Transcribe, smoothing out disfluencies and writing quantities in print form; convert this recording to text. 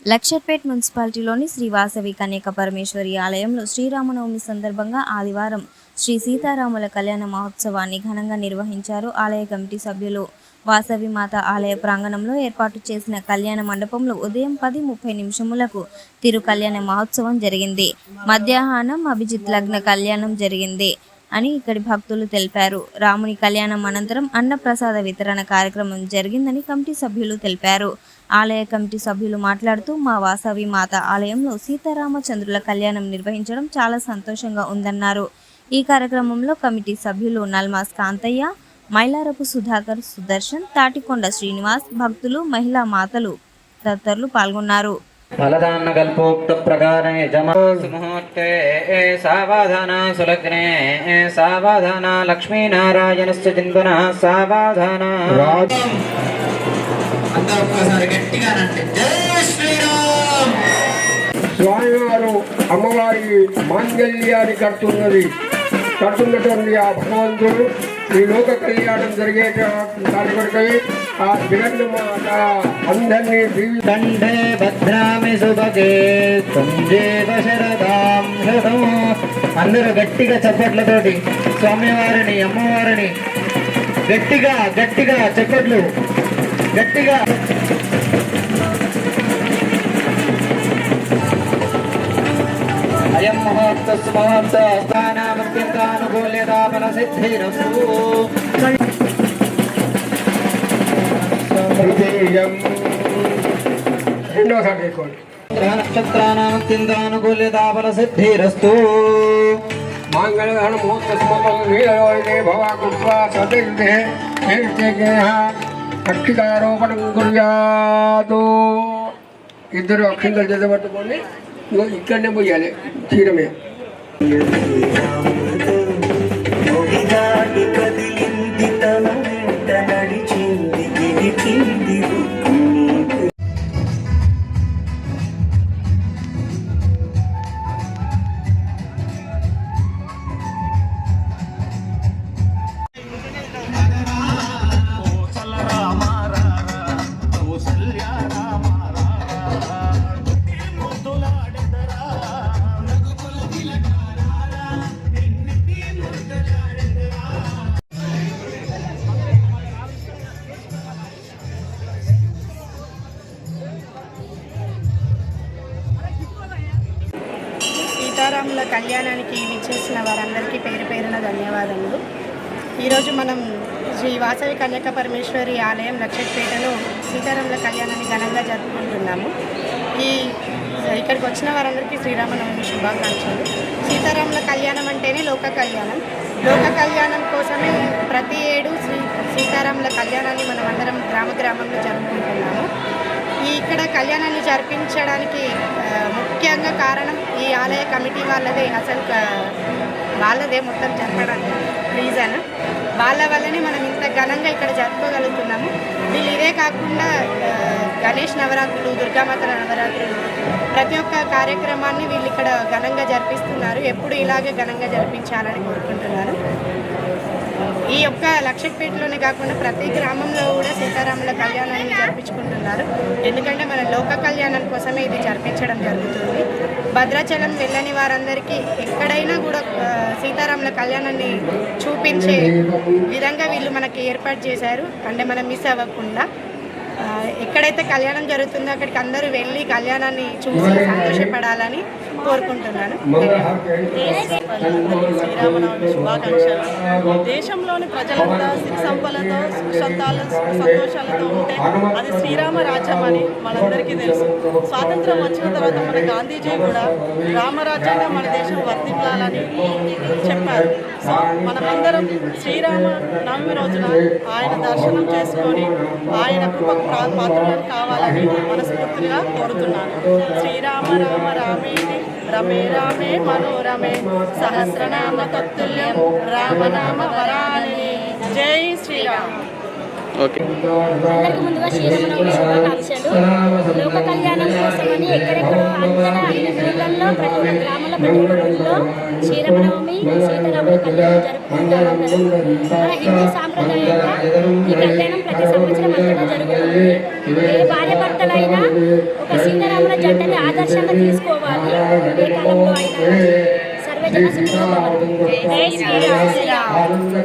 లక్షర్పేట్ మున్సిపాలిటీలోని శ్రీ వాసవి కన్యక పరమేశ్వరి ఆలయంలో శ్రీరామనవమి సందర్భంగా ఆదివారం శ్రీ సీతారాముల కళ్యాణ మహోత్సవాన్ని ఘనంగా నిర్వహించారు. ఆలయ కమిటీ సభ్యులు వాసవి మాత ఆలయ ప్రాంగణంలో ఏర్పాటు చేసిన కళ్యాణ మండపంలో ఉదయం 10:30 తిరు కళ్యాణ మహోత్సవం జరిగింది. మధ్యాహ్నం అభిజిత్ లగ్న కళ్యాణం జరిగింది అని ఇక్కడి భక్తులు తెలిపారు. రాముని కళ్యాణం అనంతరం అన్నప్రసాద వితరణ కార్యక్రమం జరిగిందని కమిటీ సభ్యులు తెలిపారు. ఆలయ కమిటీ సభ్యులు మాట్లాడుతూ మా వాసవి మాత ఆలయంలో సీతారామచంద్రుల కళ్యాణం నిర్వహించడం చాలా సంతోషంగా ఉందన్నారు. ఈ కార్యక్రమంలో కమిటీ సభ్యులు నల్మాస్ కాంతయ్య, మైలారపు సుధాకర్, సుదర్శన్, తాటికొండ శ్రీనివాస్, భక్తులు, మహిళా మాతలు తదితరులు పాల్గొన్నారు. ఫలదాన కల్పోక్త ప్రకారే ముహూర్తే సావధాన సులగ్నే సావధాన లక్ష్మీనారాయణస్య చింతన సావధాన. స్వామివారు అమ్మవారి మాంగళ్యాన్ని కడుతున్నటువంటి ఆ భగవంతుడు ఈ లోక కళ్యాణం జరిగే దానికొరకై ఆ జగన్మాత అందరినీ కంఠే భద్రామి సుభగే కుంజేవ శరదాం శతం. అందరూ గట్టిగా చప్పట్లతోటి స్వామివారిని అమ్మవారిని గట్టిగా గట్టిగా చప్పట్లు గట్టిగా. అయం మహోత్సవ స్థానామత్యంతానుకూల్యతా ఫల సిద్ధిరస్తు. నక్షత్రానామత్యంతానుకూల్యతా ఫల సిద్ధిరస్తు. మాంగళ్యదాన మహోత్సవం భవ కృత్వా సదైతే అక్షికారోపణం కుర్యాదు. ఇద్దరు అక్షింతలు చేతబట్టుకొని ఇక్కడనే పోయాలి చీరమే. సీతారాముల కళ్యాణానికి విచ్చేసిన వారందరికీ పేరు పేరున ధన్యవాదములు. ఈరోజు మనం శ్రీ వాసవి కన్యక పరమేశ్వరి ఆలయం లక్షపేటలో సీతారాముల కళ్యాణాన్ని ఘనంగా జరుపుకుంటున్నాము. ఇక్కడికి వచ్చిన వారందరికీ శ్రీరామనవమి శుభాకాంక్షలు. సీతారాముల కళ్యాణం అంటేనే లోక కళ్యాణం. లోక కళ్యాణం కోసమే ప్రతి ఏడు సీతారాముల కళ్యాణాన్ని మనం అందరం గ్రామంలో జరుపుకుంటున్నాము. ఇక్కడ కళ్యాణాన్ని జరిపించడానికి ముఖ్యంగా కారణం ఈ ఆలయ కమిటీ వాళ్ళదే. అసలు వాళ్ళదే మొత్తం జరపడానికి రీజన్. వాళ్ళ వల్లనే మనం ఇంత ఘనంగా ఇక్కడ జరుపుకోగలుగుతున్నాము. వీళ్ళు ఇదే కాకుండా గణేష్ నవరాత్రులు, దుర్గామాత నవరాత్రులు, ప్రతి ఒక్క కార్యక్రమాన్ని వీళ్ళు ఇక్కడ ఘనంగా జరిపిస్తున్నారు. ఎప్పుడు ఇలాగే ఘనంగా జరిపించాలని కోరుకుంటున్నాను. ఈ యొక్క లక్షపేటలోనే కాకుండా ప్రతి గ్రామంలో కూడా సీతారాముల కళ్యాణాన్ని జరిపించుకుంటున్నారు. ఎందుకంటే మన లోక కళ్యాణం కోసమే ఇది జరిపించడం జరుగుతుంది. భద్రాచలం వెళ్ళని వారందరికీ ఎక్కడైనా కూడా సీతారాముల కళ్యాణాన్ని చూపించే విధంగా వీళ్ళు మనకి ఏర్పాటు చేశారు. అంటే మనం మిస్ అవ్వకుండా ఎక్కడైతే కళ్యాణం జరుగుతుందో అక్కడికి అందరూ వెళ్ళి కళ్యాణాన్ని చూసి సంతోషపడాలని కోరుకుంటున్నాను. శ్రీరామనవమి శుభాకాంక్షలు. దేశంలోని ప్రజలంతా సిరి సంపదలతో, సంతోషాలతో ఉంటే అది శ్రీరామ రాజ్యం అని మనందరికీ తెలుసు. స్వాతంత్రం వచ్చిన తర్వాత మన గాంధీజీ కూడా రామరాజ్యంగా మన దేశం వర్ధిల్లాలని చెప్పారు. సో మనమందరం శ్రీరామ నవమి రోజున ఆయన దర్శనం చేసుకొని ఆయన కృపకు పాత్రలను కావాలని మనస్ఫూర్తిగా కోరుతున్నాను. శ్రీరామ రామ రామేతి రమే రామే మనోరమే సహస్రనామ తత్తుల్యం రామనామ వరాణి. జై శ్రీరామ్. అందరికీ ముందుగా శ్రీరామనవమి శుభాకాంక్షలు. లోక కళ్యాణం కోసమని ఎక్కడెక్కడో అన్ని ఊళ్ళల్లో ప్రతి ఒక్క గ్రామంలో ప్రతి ఒక్క ఊళ్ళో శ్రీరామనవమి సీతారాముల కళ్యాణం జరుపుకుంటాము. మన హిందూ సాంప్రదాయంగా ఈ కళ్యాణం ప్రతి సంవత్సరం అంతటా జరుగుతుంది. ఏ భార్య భర్తలైనా ఒక సీతారాముల జంటని ఆదర్శంగా తీసుకోవాలి. ఏ కాలంలో అయినా సర్వజన సుఖినో భవంతు. జై శ్రీరామ్.